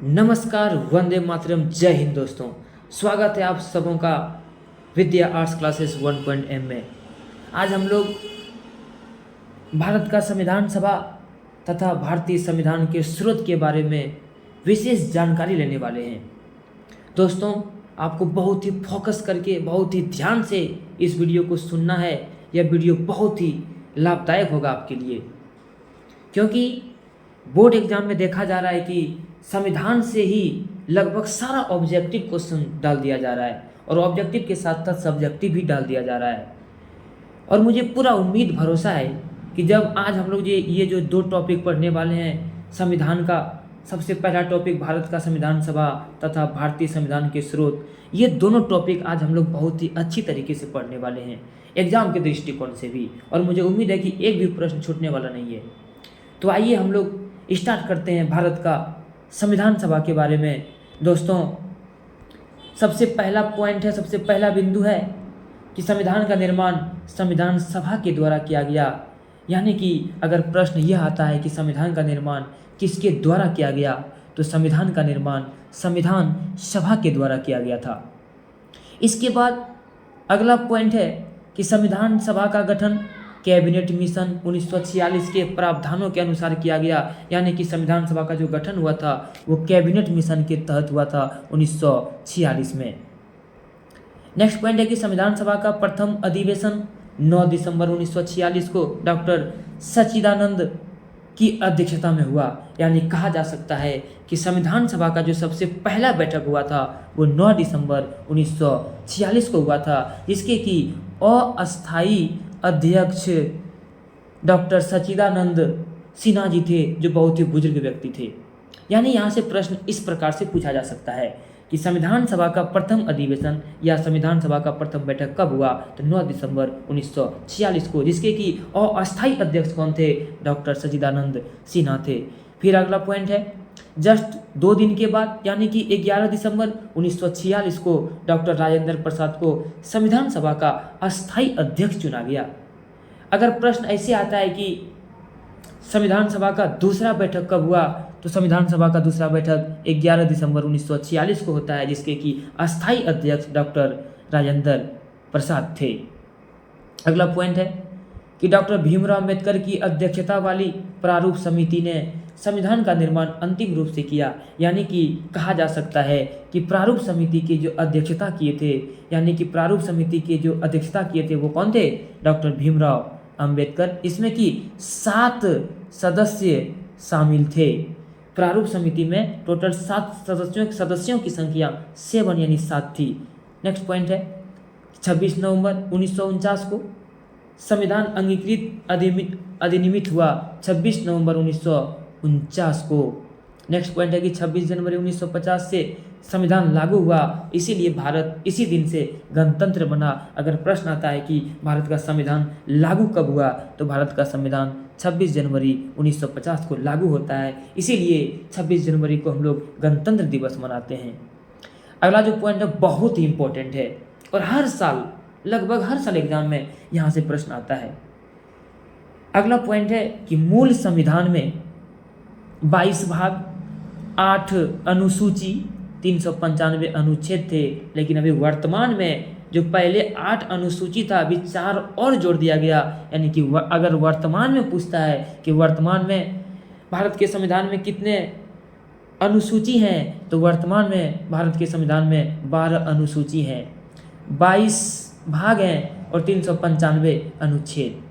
नमस्कार, वंदे मातरम, जय हिंद दोस्तों। स्वागत है आप सबों का विद्या आर्ट्स क्लासेस 1.m में। आज हम लोग भारत का संविधान सभा तथा भारतीय संविधान के स्रोत के बारे में विशेष जानकारी लेने वाले हैं। दोस्तों, आपको बहुत ही फोकस करके बहुत ही ध्यान से इस वीडियो को सुनना है। यह वीडियो बहुत ही लाभदायक होगा आपके लिए, क्योंकि बोर्ड एग्जाम में देखा जा रहा है कि संविधान से ही लगभग सारा ऑब्जेक्टिव क्वेश्चन डाल दिया जा रहा है और ऑब्जेक्टिव के साथ साथ सब्जेक्टिव भी डाल दिया जा रहा है। और मुझे पूरा उम्मीद भरोसा है कि जब आज हम लोग ये जो दो टॉपिक पढ़ने वाले हैं, संविधान का सबसे पहला टॉपिक भारत का संविधान सभा तथा भारतीय संविधान के स्रोत, ये दोनों टॉपिक आज हम लोग बहुत ही अच्छी तरीके से पढ़ने वाले हैं एग्जाम के दृष्टिकोण से भी, और मुझे उम्मीद है कि एक भी प्रश्न छूटने वाला नहीं है। तो आइए हम लोग स्टार्ट करते हैं भारत का संविधान सभा के बारे में। दोस्तों, सबसे पहला पॉइंट है, सबसे पहला बिंदु है कि संविधान का निर्माण संविधान सभा के द्वारा किया गया। यानी कि अगर प्रश्न यह आता है कि संविधान का निर्माण किसके द्वारा किया गया, तो संविधान का निर्माण संविधान सभा के द्वारा किया गया था। इसके बाद अगला पॉइंट है कि संविधान सभा का गठन कैबिनेट मिशन 1946 के प्रावधानों के अनुसार किया गया। यानी कि संविधान सभा का जो गठन हुआ था वो कैबिनेट मिशन के तहत हुआ था 1946 में। नेक्स्ट पॉइंट है कि संविधान सभा का प्रथम अधिवेशन 9 दिसंबर 1946 को डॉक्टर सच्चिदानंद की अध्यक्षता में हुआ। यानी कहा जा सकता है कि संविधान सभा का जो सबसे पहला बैठक हुआ था वो 9 दिसंबर 1946 को हुआ था, जिसके कि अस्थायी अध्यक्ष डॉक्टर सच्चिदानंद सिन्हा जी थे, जो बहुत ही बुजुर्ग व्यक्ति थे। यानी यहाँ से प्रश्न इस प्रकार से पूछा जा सकता है कि संविधान सभा का प्रथम अधिवेशन या संविधान सभा का प्रथम बैठक कब हुआ, तो 9 दिसंबर 1946 को, जिसके कि अस्थायी अध्यक्ष कौन थे, डॉक्टर सच्चिदानंद सिन्हा थे। फिर अगला पॉइंट है, जस्ट 2 दिन के बाद यानी कि 11 दिसंबर 1946 को डॉक्टर राजेंद्र प्रसाद को संविधान सभा का अस्थायी अध्यक्ष चुना गया। अगर प्रश्न ऐसे आता है कि संविधान सभा का दूसरा बैठक कब हुआ, तो संविधान सभा का दूसरा बैठक 11 दिसंबर 1946 को होता है, जिसके कि अस्थायी अध्यक्ष डॉक्टर राजेंद्र प्रसाद थे। अगला पॉइंट है कि डॉक्टर भीमराव अम्बेडकर की अध्यक्षता वाली प्रारूप समिति ने संविधान का निर्माण अंतिम रूप से किया। यानी कि कहा जा सकता है कि प्रारूप समिति की जो अध्यक्षता किए थे, यानी कि प्रारूप समिति के जो अध्यक्षता किए थे वो कौन थे, डॉक्टर भीमराव अम्बेडकर। इसमें कि 7 सदस्य शामिल थे। प्रारूप समिति में टोटल 7 सदस्यों की संख्या 7 यानी 7 थी। नेक्स्ट पॉइंट है 26 नवंबर 1949 को संविधान अंगीकृत अधिनियमित हुआ, 26 नवंबर 1949 को। नेक्स्ट पॉइंट है कि 26 जनवरी 1950 से संविधान लागू हुआ, इसीलिए भारत इसी दिन से गणतंत्र बना। अगर प्रश्न आता है कि भारत का संविधान लागू कब हुआ, तो भारत का संविधान 26 जनवरी 1950 को लागू होता है, इसीलिए 26 जनवरी को हम लोग गणतंत्र दिवस मनाते हैं। अगला जो पॉइंट है बहुत ही इंपॉर्टेंट है और हर साल लगभग हर साल एग्जाम में यहाँ से प्रश्न आता है। अगला पॉइंट है कि मूल संविधान में 22 भाग, 8 अनुसूची, 395 अनुच्छेद थे, लेकिन अभी वर्तमान में जो पहले 8 अनुसूची था अभी 4 और जोड़ दिया गया। यानी कि अगर वर्तमान में पूछता है कि वर्तमान में भारत के संविधान में कितने अनुसूची हैं, तो वर्तमान में भारत के संविधान में 12 अनुसूची हैं, 22 भाग हैं और 395 अनुच्छेद।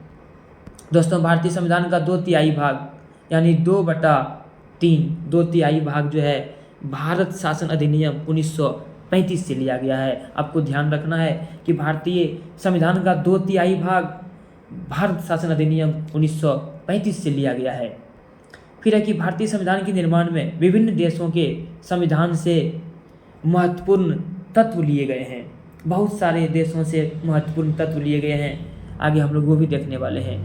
दोस्तों, भारतीय संविधान का 2/3 भाग यानी 2/3, 2/3 भाग जो है भारत शासन अधिनियम 1935 से लिया गया है। आपको ध्यान रखना है कि भारतीय संविधान का 2/3 भाग भारत शासन अधिनियम 1935 से लिया गया है। फिर है कि भारतीय संविधान के निर्माण में विभिन्न देशों के संविधान से महत्वपूर्ण तत्व लिए गए हैं। बहुत सारे देशों से महत्वपूर्ण तत्व लिए गए हैं, आगे हम लोग वो भी देखने वाले हैं।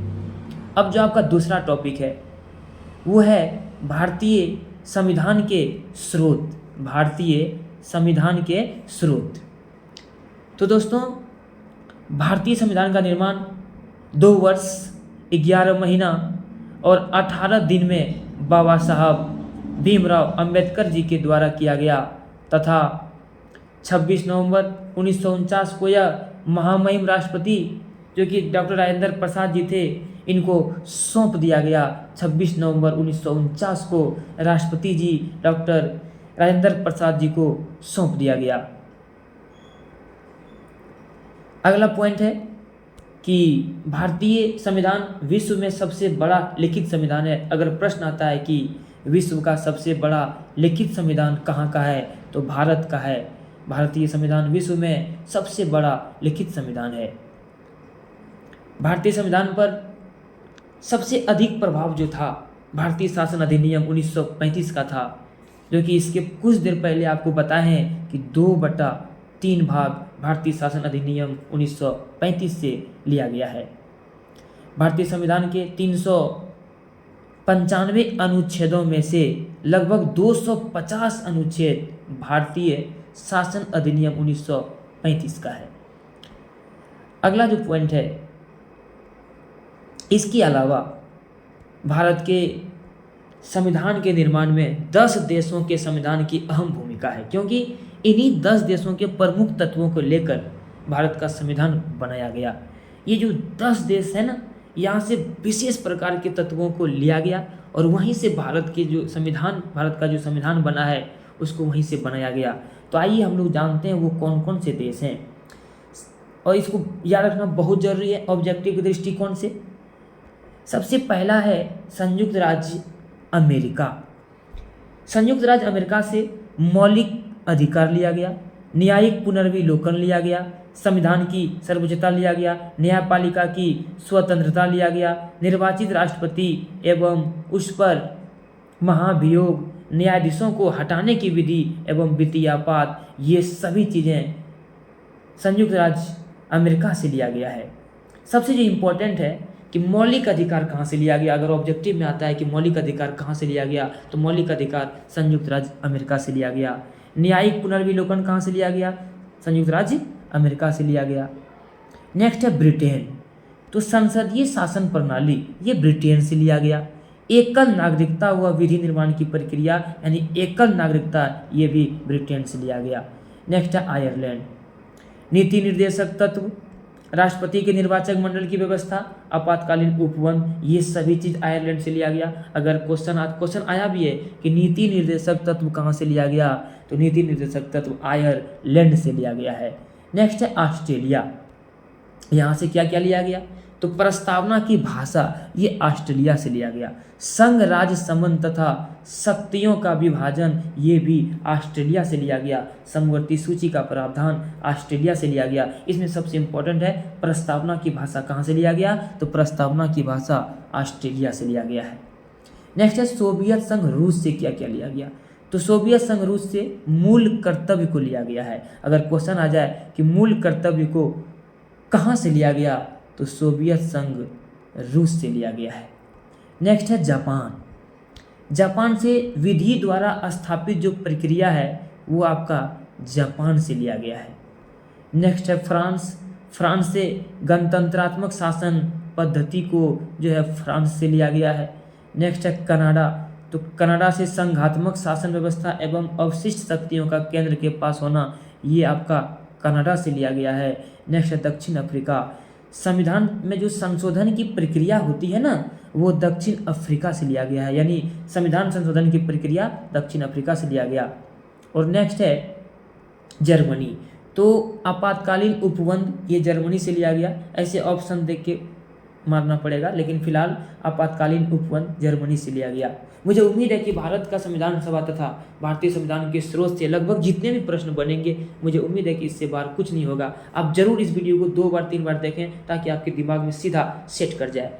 अब जो आपका दूसरा टॉपिक है वो है भारतीय संविधान के स्रोत, भारतीय संविधान के स्रोत। तो दोस्तों, भारतीय संविधान का निर्माण 2 वर्ष 11 महीना और 18 दिन में बाबा साहब भीमराव अंबेडकर जी के द्वारा किया गया तथा 26 नवंबर 1949 को यह महामहिम राष्ट्रपति जो कि डॉक्टर राजेंद्र प्रसाद जी थे इनको सौंप दिया गया। 26 नवंबर 1949 को राष्ट्रपति जी डॉक्टर राजेंद्र प्रसाद जी को सौंप दिया गया। अगला पॉइंट है कि भारतीय संविधान विश्व में सबसे बड़ा लिखित संविधान है। अगर प्रश्न आता है कि विश्व का सबसे बड़ा लिखित संविधान कहाँ का है तो भारत का है। भारतीय संविधान विश्व में सबसे बड़ा लिखित संविधान है। भारतीय संविधान पर सबसे अधिक प्रभाव जो था भारतीय शासन अधिनियम 1935 का था, जो कि इसके कुछ देर पहले आपको बताए हैं कि 2/3 भाग भारतीय शासन अधिनियम 1935 से लिया गया है। भारतीय संविधान के 395 अनुच्छेदों में से लगभग 250 अनुच्छेद भारतीय शासन अधिनियम 1935 का है। अगला जो पॉइंट है, इसके अलावा भारत के संविधान के निर्माण में 10 देशों के संविधान की अहम भूमिका है, क्योंकि इन्हीं 10 देशों के प्रमुख तत्वों को लेकर भारत का संविधान बनाया गया। ये जो 10 देश है ना, यहाँ से विशेष प्रकार के तत्वों को लिया गया और वहीं से भारत का जो संविधान बना है उसको वहीं से बनाया गया। तो आइए हम लोग जानते हैं वो कौन कौन से देश हैं, और इसको याद रखना बहुत जरूरी है ऑब्जेक्टिव के दृष्टिकोण से। सबसे पहला है संयुक्त राज्य अमेरिका। संयुक्त राज्य अमेरिका से मौलिक अधिकार लिया गया, न्यायिक पुनर्विलोकन लिया गया, संविधान की सर्वोच्चता लिया गया, न्यायपालिका की स्वतंत्रता लिया गया, निर्वाचित राष्ट्रपति एवं उस पर महाभियोग, न्यायाधीशों को हटाने की विधि एवं वित्तीय आपात, ये सभी चीज़ें संयुक्त राज्य अमेरिका से लिया गया है। सबसे जो इम्पोर्टेंट है कि मौलिक अधिकार कहाँ से लिया गया, अगर ऑब्जेक्टिव में आता है कि मौलिक अधिकार कहाँ से लिया गया तो मौलिक अधिकार संयुक्त राज्य अमेरिका से लिया गया। न्यायिक पुनर्विलोकन कहाँ से लिया गया, संयुक्त राज्य अमेरिका से लिया गया। नेक्स्ट है ब्रिटेन, तो संसदीय शासन प्रणाली ये ब्रिटेन से लिया गया। एकल नागरिकता व विधि निर्माण की प्रक्रिया यानी एकल नागरिकता ये भी ब्रिटेन से लिया गया। नेक्स्ट है आयरलैंड, नीति निर्देशक तत्व, राष्ट्रपति के निर्वाचक मंडल की व्यवस्था, आपातकालीन उपवन, ये सभी चीज़ आयरलैंड से लिया गया। अगर क्वेश्चन आया भी है कि नीति निर्देशक तत्व कहाँ से लिया गया तो नीति निर्देशक तत्व आयरलैंड से लिया गया है। नेक्स्ट है ऑस्ट्रेलिया, यहाँ से क्या क्या लिया गया तो प्रस्तावना की भाषा ये ऑस्ट्रेलिया से लिया गया। संघ राज्य संबंध तथा शक्तियों का विभाजन ये भी ऑस्ट्रेलिया से लिया गया। समवर्ती सूची का प्रावधान ऑस्ट्रेलिया से लिया गया। इसमें सबसे इम्पोर्टेंट है प्रस्तावना की भाषा कहाँ से लिया गया तो प्रस्तावना की भाषा ऑस्ट्रेलिया से लिया गया है। नेक्स्ट है सोवियत संघ रूस से क्या क्या लिया गया तो सोवियत संघ रूस से मूल कर्तव्य को लिया गया है। अगर क्वेश्चन आ जाए कि मूल कर्तव्य को कहाँ से लिया गया तो सोवियत संघ रूस से लिया गया है। नेक्स्ट है जापान, जापान से विधि द्वारा स्थापित जो प्रक्रिया है वो आपका जापान से लिया गया है। नेक्स्ट है फ्रांस, फ्रांस से गणतंत्रात्मक शासन पद्धति को जो है फ्रांस से लिया गया है। नेक्स्ट है कनाडा, तो कनाडा से संघात्मक शासन व्यवस्था एवं अवशिष्ट शक्तियों का केंद्र के पास होना ये आपका कनाडा से लिया गया है। नेक्स्ट है दक्षिण अफ्रीका, संविधान में जो संशोधन की प्रक्रिया होती है ना वो दक्षिण अफ्रीका से लिया गया है, यानी संविधान संशोधन की प्रक्रिया दक्षिण अफ्रीका से लिया गया। और नेक्स्ट है जर्मनी, तो आपातकालीन उपबंध ये जर्मनी से लिया गया। ऐसे ऑप्शन देख के मारना पड़ेगा, लेकिन फिलहाल आपातकालीन उपबंध जर्मनी से लिया गया। मुझे उम्मीद है कि भारत का संविधान सभा तथा भारतीय संविधान के स्रोत से लगभग जितने भी प्रश्न बनेंगे मुझे उम्मीद है कि इससे बाहर कुछ नहीं होगा। आप जरूर इस वीडियो को 2 बार 3 बार देखें ताकि आपके दिमाग में सीधा सेट कर जाए।